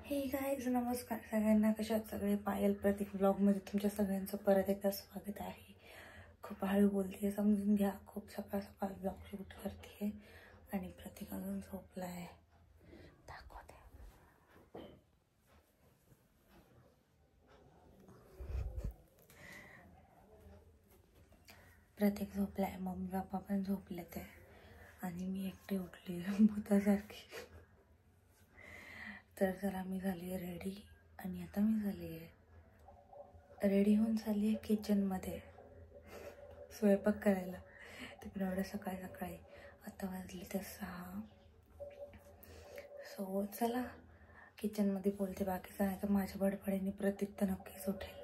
हे गाईज नमस्कार सगळ्यांना, कशात सगळे. पायल प्रतीक ब्लॉगमध्ये तुमच्या सगळ्यांचं परत एकदा स्वागत आहे. खूप हळू बोलते, समजून घ्या. खूप सकाळ सकाळ ब्लॉग शूट करते आणि प्रतीक अजून झोपला आहे. दाखवते. प्रतीक झोपलाय, मम्मी पप्पा पण झोपले ते आणि मी एकटी उठली भूतासारखी. तर चला, मी झाली आहे रेडी आणि आता मी झाली आहे रेडी होऊन चालली आहे किचनमध्ये स्वयंपाक करायला. तिकडे एवढं सकाळी सकाळी, आता वाजली तर 6. सो चला किचनमध्ये बोलते. बाकीचं नाही तर माझ्या बडबडीने प्रतीक तर नक्कीच उठेल.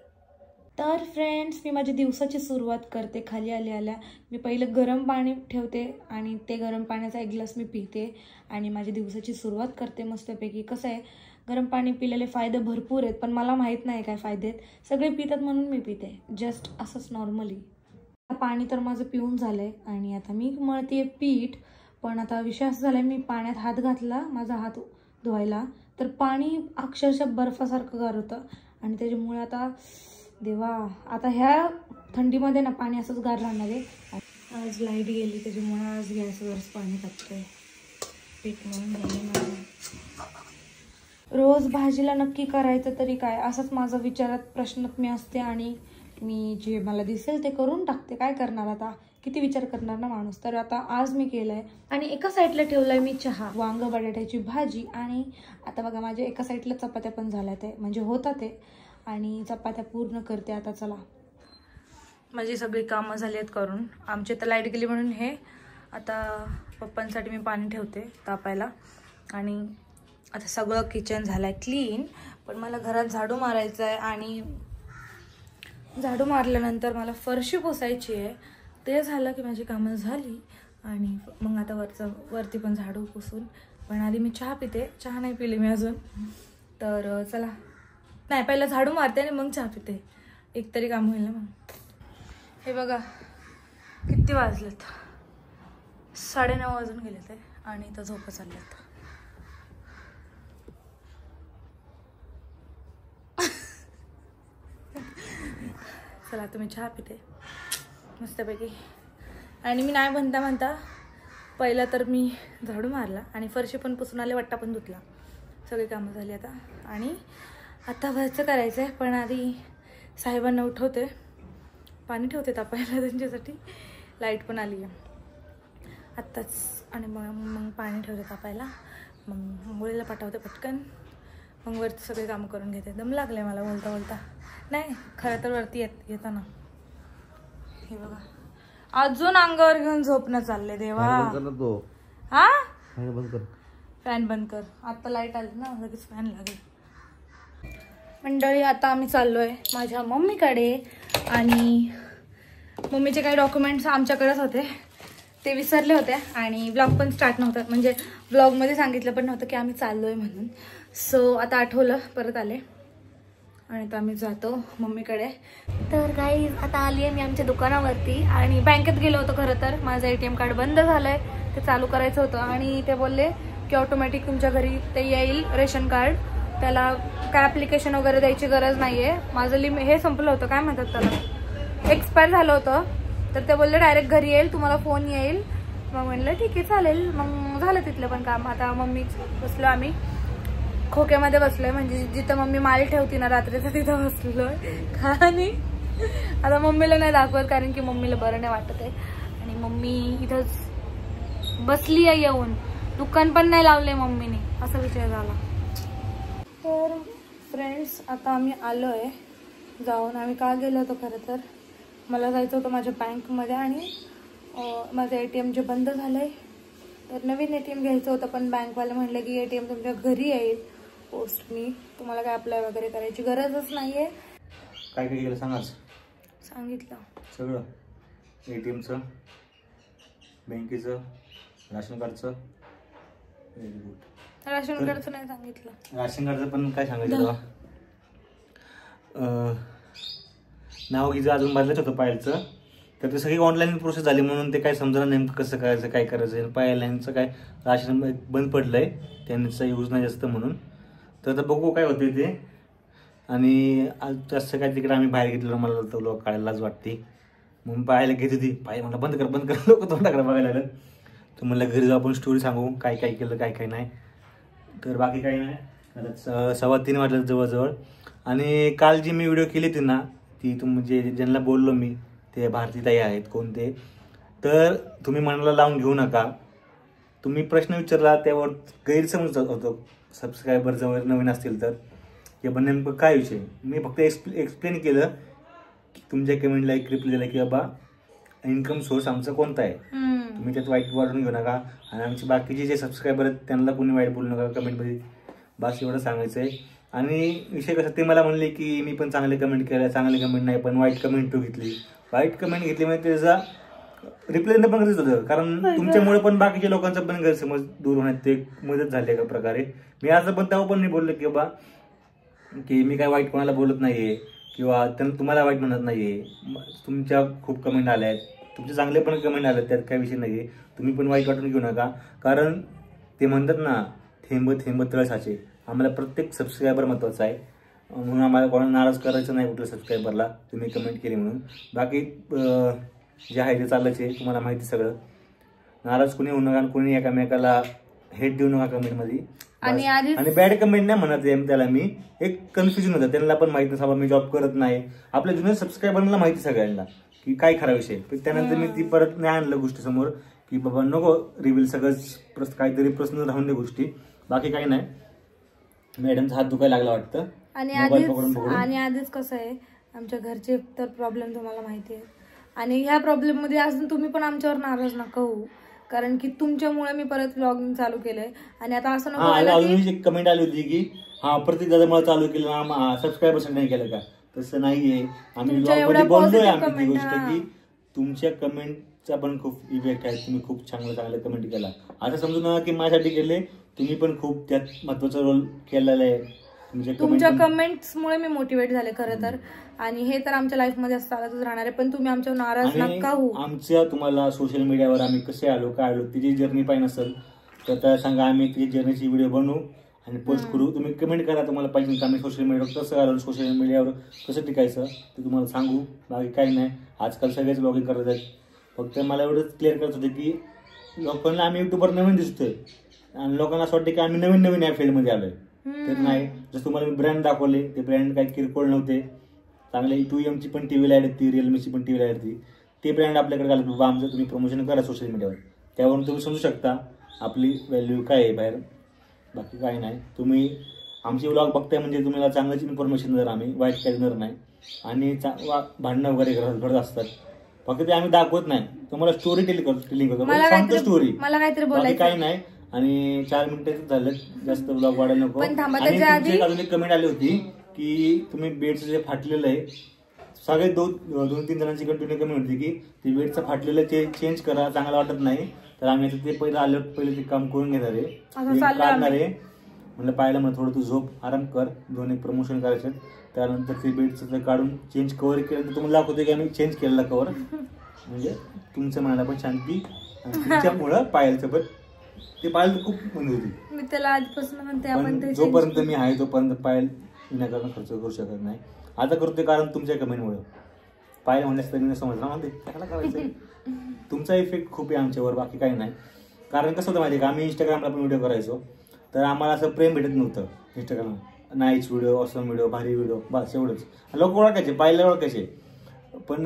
तर फ्रेंड्स, मी माझ्या दिवसाची सुरुवात करते. खाली आल्या मी पहिलं गरम पाणी ठेवते आणि ते गरम पाण्याचा एक ग्लास मी पिते आणि माझ्या दिवसाची सुरुवात करते मस्तपैकी. कसं आहे, गरम पाणी पिलेले फायदे भरपूर आहेत, पण मला माहीत नाही काय फायदे आहेत. सगळे पितात म्हणून मी पिते, जस्ट असंच नॉर्मली. पाणी तर माझं पिऊन झालं आहे आणि आता मी मळते पीठ. पण आता विषय असा झाला आहे, मी पाण्यात हात घातला माझा हात धुवायला तर पाणी अक्षरशः बर्फासारखं गार होतं आणि त्याच्यामुळे आता देवा, आता ह्या थंडीमध्ये ना पाणी असंच गार राहणार आहे. आज लाईट गेली त्याच्यामुळे आज गॅसवरच पाणी टाकतोय. पीठ मळून झालं. रोज भाजीला नक्की करायचं तरी काय, असंच माझा विचारात प्रश्नात मी असते आणि मी जे मला दिसेल ते करून टाकते. काय करणार आता, किती विचार करणार ना माणूस. तर आता आज मी केलंय आणि एका साईडला ठेवलाय मी चहा, वांग बटाट्याची भाजी आणि आता बघा माझ्या एका साईडला चपात्या पण झाल्या, ते म्हणजे होतात ते, आणि चपात्या पूर्ण करते आता. चला, माझी सगळी कामं झाली आहेत करून. आमची तर लाईट गेली म्हणून हे आता पप्पांसाठी मी पाणी ठेवते तापायला. आणि आता सगळं किचन झालं आहे क्लीन, पण मला घरात झाडू मारायचं आहे आणि झाडू मारल्यानंतर मला फरशी पुसायची आहे. ते झालं की माझी कामं झाली आणि मग आता वरती पण झाडू पुसून. पण आधी मी चहा पिते. चहा नाही पिली मी अजून, तर चला. नाही, पहिला झाडू मारते आणि मग चहा पिते, एक तरी काम होईल ना मग. हे बघा किती वाजलेत, 9:30 वाजून गेले ते आणि इथं झोपं चालल्यात. चला तुम्ही चहा पिते मस्तपैकी. आणि मी नाही म्हणता पहिला तर मी झाडू मारला आणि फरशी पण पुसून आले, वट्टा पण धुतला. सगळी कामं झाली आता आणि आता वरचं करायचं आहे. पण आधी साहेबांना उठवते, पाणी ठेवते तापायला त्यांच्यासाठी. लाईट पण आली आहे आत्ताच आणि मग पाणी ठेवते तापायला. मग आंघोळीला पाठवते पटकन. मग वरती सगळे कामं करून घेते. दम लागले मला बोलता बोलता. नाही, खरं तर वरती येताना हे बघा अजून अंगावर घेऊन झोपणं चाललंय. देवा, हा फॅन बंद कर. आता लाईट आली ना, लगेच फॅन लागेल. मंडळी, आता आम्ही चाललोय माझ्या मम्मीकडे आणि मम्मीचे काही डॉक्युमेंट्स आमच्याकडेच होते, ते विसरले होते आणि ब्लॉग पण स्टार्ट नव्हतं, म्हणजे ब्लॉगमध्ये सांगितलं पण नव्हतं की आम्ही चाललोय म्हणून. सो आता आठवलं, परत आले आणि आता आम्ही जातो मम्मीकडे. तर गाईज आता आली आहे मी आमच्या दुकानावरती आणि बँकेत गेलो होतो. खरं तर माझं ATM कार्ड बंद झालंय, ते चालू करायचं होतं आणि ते बोलले की ऑटोमॅटिक तुमच्या घरी ते येईल रेशन कार्ड, त्याला काय ॲप्लिकेशन वगैरे द्यायची गरज नाही आहे. माझं हे संपलं होतं, काय म्हणतात त्याला, एक्सपायर झालं होतं. तर ते बोलले डायरेक्ट घरी येईल, तुम्हाला फोन येईल. मग म्हणलं ठीक आहे चालेल. मग झालं तिथलं पण काम. आता मम्मी बसलो, आम्ही खोक्यामध्ये बसलोय, म्हणजे जिथं मम्मी माल ठेवती ना रात्रीचं तिथं बसलोय. आणि आता मम्मीला नाही दाखवत कारण की मम्मीला बरं नाही वाटत आहे आणि मम्मी इथंच बसली आहे येऊन. दुकान पण नाही लावले मम्मीने, असा विषय झाला. तर फ्रेंड्स, आता आम्ही आलो आहे जाऊन. आम्ही का गेलो होतो, खरं तर मला जायचं होतं माझ्या बँकमध्ये आणि माझं ATM जे बंद झालं आहे तर नवीन ATM घ्यायचं होतं. पण बँकवाले म्हणले की ATM तुमच्या घरी येईल पोस्टनी, तुम्हाला काय अप्लाय वगैरे करायची गरजच नाही आहे. काय काय केलं सांगाच? सांगितलं सगळं, ATMचं, बँकेचं, राशन कार्डचं. Very good. राशन कार्डचं नाही सांगितलं. राशन कार्डचं पण काय सांगायचं तेव्हा, नाव हिचं अजून बदलायचं होतं पायलचं, तर ते सगळी ऑनलाईन प्रोसेस झाली म्हणून ते काय समजा नेमकं कसं करायचं, काय करायचं. पायलचं काय राशन बंद पडलंय, त्यांचा यूज नाही जास्त म्हणून. तर आता बघू काय होते ते. आणि आज जास्त काय तिकडे आम्ही बाहेर घेतलं, मला तो लोक काढायला लाज वाटते मग पाहायला घेत होती. पाय मला बंद कर लोक तोंडाकडे बघायला लागलं. तर म्हणलं घरी जाऊ आपण स्टोरी सांगू काय काय केलं काय काय नाही. तर बाकी काही नाही. आता 3:15 वाजलं जवळजवळ. आणि काल जी मी व्हिडिओ केली होती ना ती म्हणजे ज्यांना बोललो मी ते भारतीताई आहेत कोणते, तर तुम्ही मनाला लावून घेऊ नका. तुम्ही प्रश्न विचारला त्यावर गैरसमज होतो सबस्क्रायबर जवळ नवीन असतील तर, की बाबा नेमकं काय विषय. मी फक्त एक्सप्लेन केलं की तुमच्या कमेंटला एक रिप्लाय दिला की बाबा इन्कम सोर्स आमचा कोणता आहे, तुम्ही त्यात वाईट वाढून घेऊ नका. आणि आमचे बाकीचे जे सबस्क्रायबर आहेत त्यांना कोणी वाईट बोलू नका कमेंटमध्ये, बस एवढं सांगायचं आहे. आणि विषय कसं ते मला म्हणले की मी पण चांगले कमेंट केलं, चांगले कमेंट नाही पण वाईट कमेंट तू घेतली. वाईट कमेंट घेतली म्हणजे त्याचा रिप्लाय पण गरजेचं होतं, कारण तुमच्यामुळे पण बाकीच्या लोकांचा पण गैरसमज दूर होण्यात ते मदत झाली एका प्रकारे. मी असं पण तेव्हा पण नाही बोललो की बाबा की मी काय वाईट कोणाला बोलत नाहीये किंवा तुम्हाला वाईट म्हणत नाहीये. तुमच्या खूप कमेंट आल्या आहेत, तुमचे चांगले पण कमेंट आले, त्यात काही विषय नाहीये. तुम्ही पण वाईट वाटून घेऊ नका, कारण ते म्हणतात ना थेंब थेंब तळ साचे. आम्हाला प्रत्येक सबस्क्रायबर महत्त्वाचा आहे, म्हणून आम्हाला कोणाला नाराज करायचं नाही कुठल्या सबस्क्रायबरला तुम्ही कमेंट केली म्हणून. बाकी जे आहे ते चाललंच आहे, तुम्हाला माहिती सगळं. नाराज कोणी होऊ नका, कोणी एकामेकाला हेट देऊ नका कमेंटमध्ये. आणि बॅड कमेंट नाही म्हणत आहे त्याला मी, एक कन्फ्युजन होतं त्यांना पण माहिती नसावं मी जॉब करत नाही. आपल्या जुन्या सबस्क्रायबरला माहिती सगळ्यांना की काय खरा विषय. त्यानंतर मी ती परत नाही आणलं गोष्टी समोर की बाबा नको रिव्हील, सगळंच काहीतरी प्रश्न राहून दे गोष्टी. बाकी काही नाही. मॅडमचा हात दुखायला लागला वाटतं. आणि आधीच कसं आहे आमच्या घरचे तर प्रॉब्लेम तुम्हाला माहिती आहे, आणि ह्या प्रॉब्लेम मध्ये अजून तुम्ही पण आमच्यावर नाराज नका होऊ, कारण की तुमच्यामुळे मी परत व्लॉगिंग चालू केलंय. आणि आता असं नको एक कमेंट आली होती की हा प्रत्येक दादामुळे चालू केलं सबस्क्रायबर नाही केलं का, तसं नाहीये. आम्ही ब्लॉगमध्ये बोललोय आम्ही ती गोष्ट की तुमच्या कमेंटचा पण खूप इफेक्ट आहे, तुम्ही खूप चांगलं कमेंट केला. आता समजू नका की माझ्यासाठी केले, तुम्ही पण खूप त्यात महत्वाचा रोल केलेला आहे. तुमच्या कमेंट्समुळे मी मोटिवेट झाले खरं तर, आणि हे तर आमच्या लाईफमध्ये चालतच राहणार आहे. पण तुम्ही आमच्यावर नाराज नका होऊ. आमच्या तुम्हाला सोशल मीडियावर आम्ही कसे आलो काय आलो तिची जर्नी पाहिजे नसेल तर त्या सांगा, आम्ही ती जर्नीची व्हिडिओ बनवू आणि पोस्ट करू. तुम्ही कमेंट करा तुम्हाला पाहिजे का आम्ही सोशल मीडियावर कसं आलो, सोशल मीडियावर कसं टिकायचं ते तुम्हाला सांगू. बाकी काही नाही. आजकाल सगळेच ब्लॉगिंग करत आहेत. फक्त मला एवढंच क्लिअर करत होते की लोकांना आम्ही युट्यूबवर नवीन दिसतोय आणि लोकांना असं वाटतं की आम्ही नवीन या फील्डमध्ये आलोय. तर नाही. जसं तुम्हाला मी ब्रँड दाखवले, ते ब्रँड काही किरकोळ नव्हते, चांगले 2M ची पण टीव्हीला ऍड होती, रिअलमीची पण टीव्हीला ऍड होती. ते ब्रँड आपल्याकडे घालत बाबा आमचं तुम्ही प्रमोशन करा सोशल मीडियावर, त्यावरून तुम्ही समजू शकता आपली व्हॅल्यू काय आहे बाहेर. बाकी काही नाही. तुम्ही आमचे व्लॉग बघताय म्हणजे तुम्हाला चांगलीच इन्फॉर्मेशन देणार, आम्ही वाईट काही देणार नाही. आणि भांडणं वगैरे घडत असतात, फक्त ते आम्ही दाखवत नाही. तुम्हाला स्टोरी टेलिंग करतो, सांगतो स्टोरी, मला काहीतरी बोलायचं काही नाही. आणि 4 मिनिटं झालं, जास्त ब्लॉग वाढायला नको. आणि अजून एक कमेंट आली होती की तुम्ही बेडचं जे फाटलेलं आहे, सगळे 2-3 जणांची कंटिन्यू कमेंट होती की ते बेडचं फाटलेलं ते चेंज करा, चांगलं वाटत नाही. तर आम्ही आता ते पहिले ते काम करून घेणार आहे, काढणार आहे. म्हणलं पाहिलं मला थोडं तू झोप, आराम कर, 2-1 प्रमोशन करायचं. त्यानंतर ते बेडचं ते काढून चेंज कव्हर केलं तर तुम्हाला दाखवते की आम्ही चेंज केलेला कव्हर, म्हणजे तुमच्या मनाला पण शांती आणि तुमच्यामुळं पायलचं पण ते पायल खूप म्हणत होती. मी त्याला आधीपासून म्हणते आपण जोपर्यंत मी आहे तोपर्यंत पायल विनाकारण खर्च करू शकत नाही. आता करतोय कारण तुमच्या कमेंटमुळे. पायल म्हणल्यास तरी समजला म्हणते त्याला करायचं. तुमचा इफेक्ट खूप आहे आमच्यावर, बाकी काही नाही. कारण कसं होतं माहिती का, आम्ही इंस्टाग्रामला पण व्हिडिओ करायचो तर आम्हाला असं प्रेम भेटत नव्हतं इंस्टाग्राम. नाईच व्हिडिओ, ऑसम व्हिडिओ, भारी व्हिडिओ, बस एवढंच. लोक ओळखायचे, पायला ओळखायचे. पण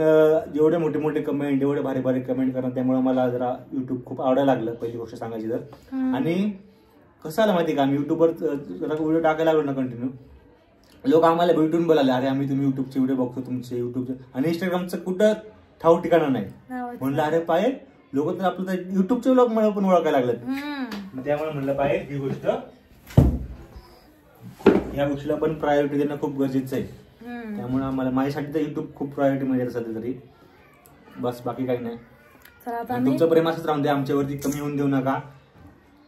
जेवढे मोठे कमेंट, एवढे भारी कमेंट करणं, त्यामुळे मला जरा युट्यूब खूप आवडायला लागलं, पहिली गोष्ट सांगायची तर. आणि कसं आलं माहिती का, आम्ही युट्यूबवर जरा व्हिडिओ टाकायला लागलो ना कंटिन्यू, लोक आम्हाला भेटून बोलाले अरे आम्ही तुम्ही युट्यूबचे व्हिडिओ बघतो तुमचे युट्यूबचे. आणि इंस्टाग्रामचं कुठं ठाऊ ठिकाणं नाही. म्हणलं अरे पायल लोक तर आपलं तर युट्यूबचे व्लॉग मला पण ओळखायला लागलं. त्यामुळे म्हणलं पायल ही गोष्ट, या गोष्टीला पण प्रायोरिटी देणं खूप गरजेचं आहे. त्यामुळे आम्हाला माझ्यासाठी तर युट्यूब खूप प्रायोरिटी मध्ये सध्या तरी. बस बाकी काही नाही. तुमचं प्रेम असंच राहून द्या, आमच्यावरती कमी होऊन देऊ नका.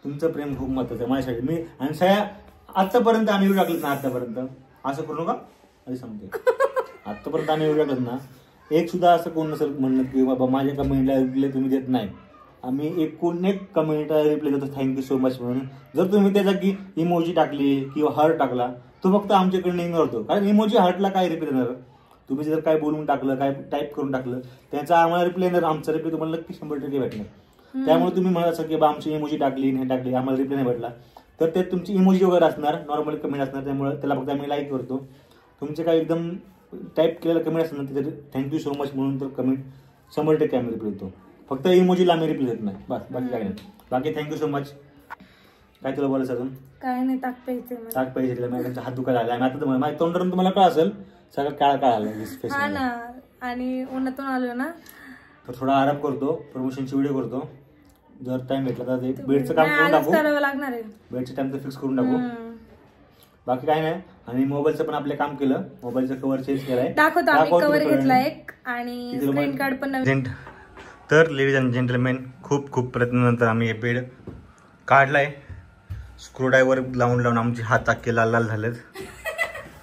तुमचं प्रेम खूप महत्वाचं आहे माझ्यासाठी. मी आणि सगळ्या आतापर्यंत आम्ही व्हिडिओ टाकलेत ना, आतापर्यंत असं करू नका अरे सांगते, आतापर्यंत आम्ही व्हिडिओ टाकलेत ना, एक सुद्धा असं कोण नसेल म्हणलं की बाबा माझ्या कमेंटला तुम्ही देत नाही. आम्ही एकूण एक कमेंट रिप्लाय देतो थँक्यू सो मच म्हणून. जर तुम्ही त्या जागी इमोजी टाकली किंवा हार्ट टाकला तो फक्त आमच्याकडनं इग्नोर होतो, कारण इमोजी हार्टला काय रिप्लाय देणार. तुम्ही जर काय बोलून टाकलं, काय टाईप करून टाकलं, त्यांचा आम्हाला रिप्लाय येणार, आमचा रिप्लाय तुम्हाला नक्की 100% भेटणार. त्यामुळे तुम्ही म्हणायचं की बा आमची इमोजी टाकली नाही टाकली आम्हाला रिप्लाय नाही भेटला, तर ते तुमची इमोजी वगैरे असणार, नॉर्मल कमेंट असणार, त्यामुळे त्याला फक्त आम्ही लाईक करतो. तुमचे काय एकदम टाईप केलेलं कमेंट असणार तिथे थँक्यू सो मच म्हणून तर कमेंट 100% आम्ही रिप्लाय देतो. फक्त इमोजीला आम्ही रिप्लाय देत नाही, बस बाकी काय नाही. बाकी थँक्यू सो मच. काय तुला बोलायचं अजून? काय नाही, ताक प्यायचे ताक पाहिजे माझ्या हात दुखायला आला. आता माझ्या तोंडावरून तुम्हाला काय असेल सगळं काळा आलं. हा ना, आणि उन्हातून आलो ना तर थोडा आराम करतो, प्रमोशनची व्हिडिओ करतो. जर टाइम भेटला तर ते बेडचं काम करून टाकू, लागणार आहे. बेडचं टाइम तर फिक्स करून टाकू. बाकी काय नाही. आणि मोबाईलचं पण आपलं काम केलं, मोबाईलचा कव्हर चेंज केलाय, दाखवतो आम्ही. कव्हर घेतला एक आणि स्क्रीन कार्ड पण नवीन. तर लेडीज अँड जेंटलमॅन, खूप खूप प्रयत्नानंतर आम्ही हे बेड काढलाय. स्क्रूड्रायव्हर लावून लावून आमचे हात अख्खे लाल लाल झालेत,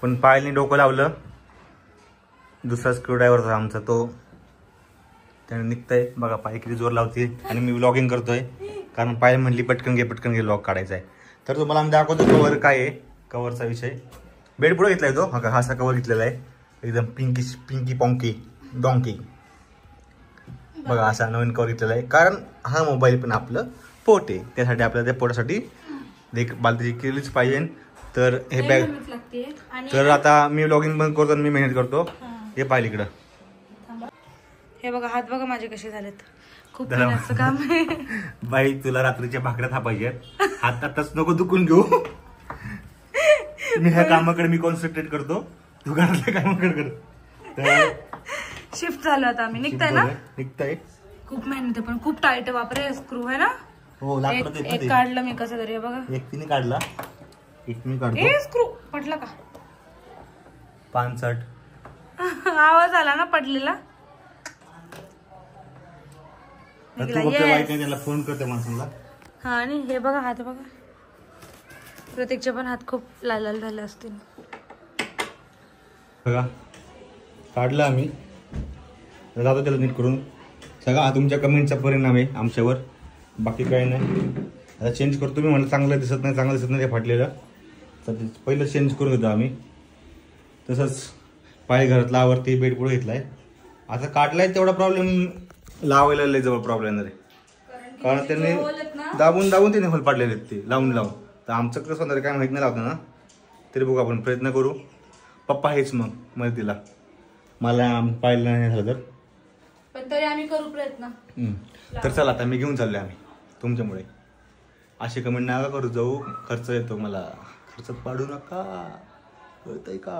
पण पायलने डोकं लावलं. दुसरा स्क्रूड्रायव्हर होता आमचा, तो त्याने निघतंय बघा. पाय किती जोर लावते. आणि मी व्लॉगिंग करतोय कारण पायल म्हणली पटकन घे व्लॉग काढायचा आहे. तर तुम्हाला आम्ही दाखवतो कव्हर काय आहे. कव्हरचा विषय बेड पुढे घेतलाय तो, हा असा कव्हर घेतलेला आहे एकदम पिंकी पॉंकी डॉंकी. बघा असा नवीन कव्हर घेतलेला आहे, कारण हा मोबाईल पण आपलं पोट आहे, त्यासाठी आपल्याला त्या पोटासाठी बालदी केलीच पाहिजे. तर हे बॅग, तर आता मी व्लॉगिंग पण करतो आणि मी मेहनत करतो. हे पाहिलं इकडं, हे बघा हात बघा माझे कसे झालेत. खूप मेहनतचं काम आहे. बाई तुला रात्रीच्या भाकऱ्या थापायच्या, हात आताच नको दुखून घेऊ. मी ह्या कामाकडे मी कॉन्सन्ट्रेट करतो, तू घरातल्या कामाकडे कर. तर शिफ्ट झालो आता आम्ही. निघताय ना? निघताय. खूप मेहनत आहे पण खूप टाईट वापरे स्क्रू आहे ना. हो, एक काढलं मी कसं तरी. बघा एक तिने काढला, एक मी काढतो. ए स्क्रू पडला का? 65 आवाज आला ना पडलेला. त्याला फोन करते माणसाला. हा, आणि हे बघा हात बघा, प्रत्येकचे पण हात खूप लाल लाल झाले असतील. बघा काढलं आम्ही, जातो त्याला नीट करून. सगळा हा तुमच्या कमेंटचा परिणाम आहे आमच्यावर, बाकी काही नाही. आता चेंज करतो मी, म्हणलं चांगलं दिसत नाही ते फाटलेलं, तर पहिलं चेंज करून घेतो आम्ही. तसंच पाय घरातला आवरती बेड पुढे घेतलाय. आता काढलाय तेवढा प्रॉब्लेम लावायला लय जवळ प्रॉब्लेम आहे, कारण त्यांनी दाबून त्याने होल पाडलेले आहेत ते लावून. तर आमचं कसं होणार काय माहित नाही लावतं ना, तरी बघू आपण प्रयत्न करू. पप्पा हेच मग मदतीला, मला पाहिलं नाही झालं तर, पण तरी आम्ही करू प्रयत्न. तर चला आता मी घेऊन चाललोय आम्ही तुमच्यामुळे. असे कमेंट नका करू जाऊ, खर्च येतो मला, खर्चात पाडू नका, कळतंय का?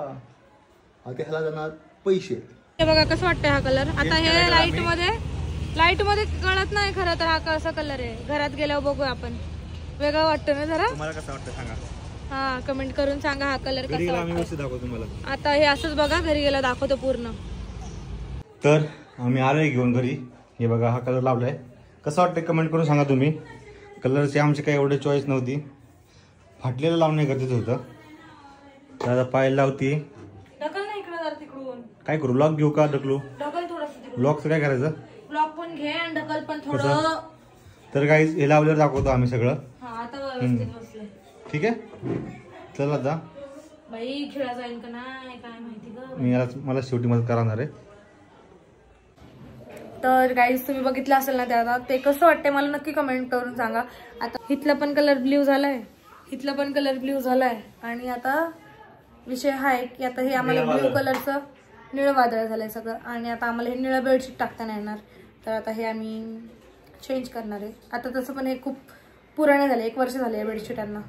आता ह्याला जाणार पैसे. हे बघा कसं वाटतंय हा कलर. आता हे लाईट मध्ये कळत नाही खरं तर हा कसा कलर आहे. घरात गेल्यावर बघूया आपण, वेगळं वाटतं ना जरा. तुम्हाला कसं वाटतं सांगा. हा, कमेंट करून सांगा हा कलर कसा वाटतो. तुम्हाला आता हे असंच बघा, घरी गेला दाखवतो पूर्ण. तर आम्ही आलोय घेऊन घरी. हे बघा हा कलर लावलाय, कसं वाटतंय कमेंट करून सांगा तुम्ही. कलरची आमची काही एवढी चॉईस नव्हती, फाटलेलं लावणे गरजेचं होतं. तर आता पाय लावती. ढकल ना इकडे जरा तिकडून. काय करू, लॉक घेऊ का ढकलू? ढकल थोडंसं. लॉकचं काय करायचं? लॉक पण घे आणि ढकल पण थोडं. तर गाईज हे लावल्यावर दाखवतो आम्ही सगळं. हा, आता व्यवस्थित बसले. ठीक आहे, चल आता. बाई खेळा जाईल का नाही काय माहिती ग. मी मला शेवटी मदत करणार आहे. तर गाईज तुम्ही बघितलं असेल ना त्याला, ते कसं वाटतंय मला नक्की कमेंट करून सांगा. आता इथला पण कलर ब्ल्यू झालाय, इथला पण कलर ब्ल्यू झालाय, आणि आता विषय हा आहे की आता हे आम्हाला ब्ल्यू कलरचं निळं वादळ झालंय सगळं, आणि आता आम्हाला हे निळं बेडशीट टाकता नाही येणार. तर आता हे आम्ही चेंज करणार आहे. आता तसं पण हे खूप पुराणे झाले, 1 वर्ष झाले या बेडशीटांना,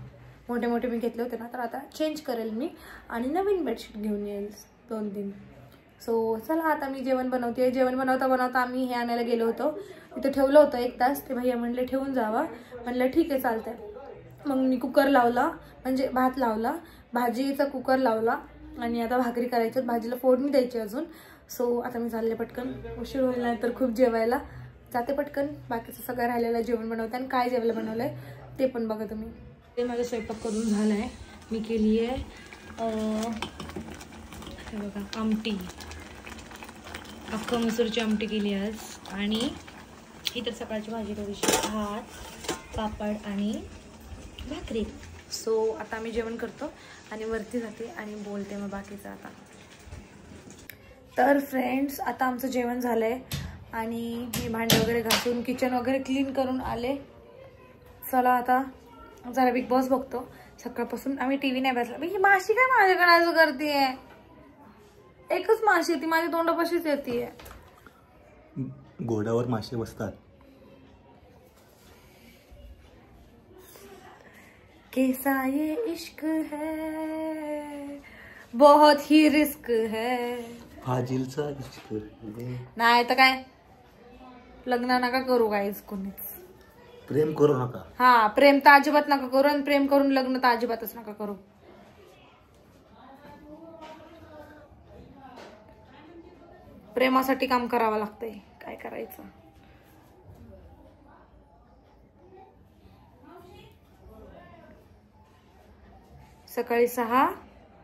मोठे मी घेतले होते ना. तर आता चेंज करेल मी आणि नवीन बेडशीट घेऊन येईल 2-3. सो चला आता मी जेवण बनवते. जेवण बनवता आम्ही हे आणायला गेलो होतो, इथं ठेवलं होतं 1 तास. ते भैया म्हणले ठेवून जावा, म्हणलं ठीक आहे चालतंय. मग मी कुकर लावला, म्हणजे भात लावला, भाजीचा कुकर लावला, आणि आता भाकरी करायची, भाजीला फोडणी द्यायची अजून. सो आता मी चालले पटकन, उशीर होईल नाही तर खूप जेवायला जाते पटकन. बाकीचं सगळं राहिलेलं जेवण बनवते, आणि काय जेवायला बनवलंय ते पण बघा तुम्ही. ते माझा स्वयंपाक करून झाला आहे. मी केली आहे हे बघा आमटी, अख्खा मसूरची आमटी केली आज, आणि ही तर सकाळची भाजी थोडीशी, भात, पापड आणि भाकरी. सो आता मी जेवण करतो आणि वरती जाते आणि बोलते मग बाकीचं आता. तर फ्रेंड्स, आता आमचं जेवण झालं आहे आणि मी भांडे वगैरे घासून किचन वगैरे क्लीन करून आले. चला आता जरा बिग बॉस बघतो. सकाळपासून आम्ही टी व्ही नाही बसला. ही माशी काय माझ्याकडे असं करते? एकच माशी ती माझ्या तोंडापाशीच येते. घोड्यावर मासे बसतात. कैसा ये इश्क है, बहुत ही रिस्क है. फाजिलचा इश्क. नाही तर काय, लग्न नका करू काहीच कोणीच. प्रेम करू नका. हा, प्रेम तर अजिबात नका करू आणि प्रेम करून लग्न तर अजिबातच नका करू. प्रेमासाठी काम करावं लागतंय, काय करायचं. सकाळी 6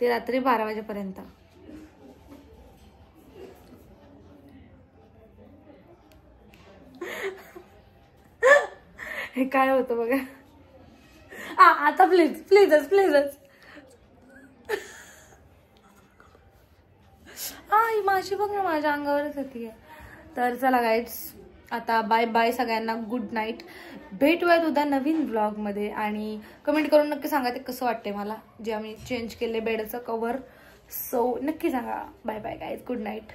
ते रात्री 12 वाजेपर्यंत. हे काय होतं बघा. आता प्लीजच ही माशी बघ ना माझ्या अंगावरच येते. तर चला गाईड्स, आता बाय बाय सगळ्यांना, गुड नाईट. भेटूयात उद्या नवीन ब्लॉगमध्ये आणि कमेंट करून नक्की सांगा ते कसं वाटते मला जे आम्ही चेंज केले बेडचं कव्हर. सो नक्की सांगा. Bye bye guys, good night.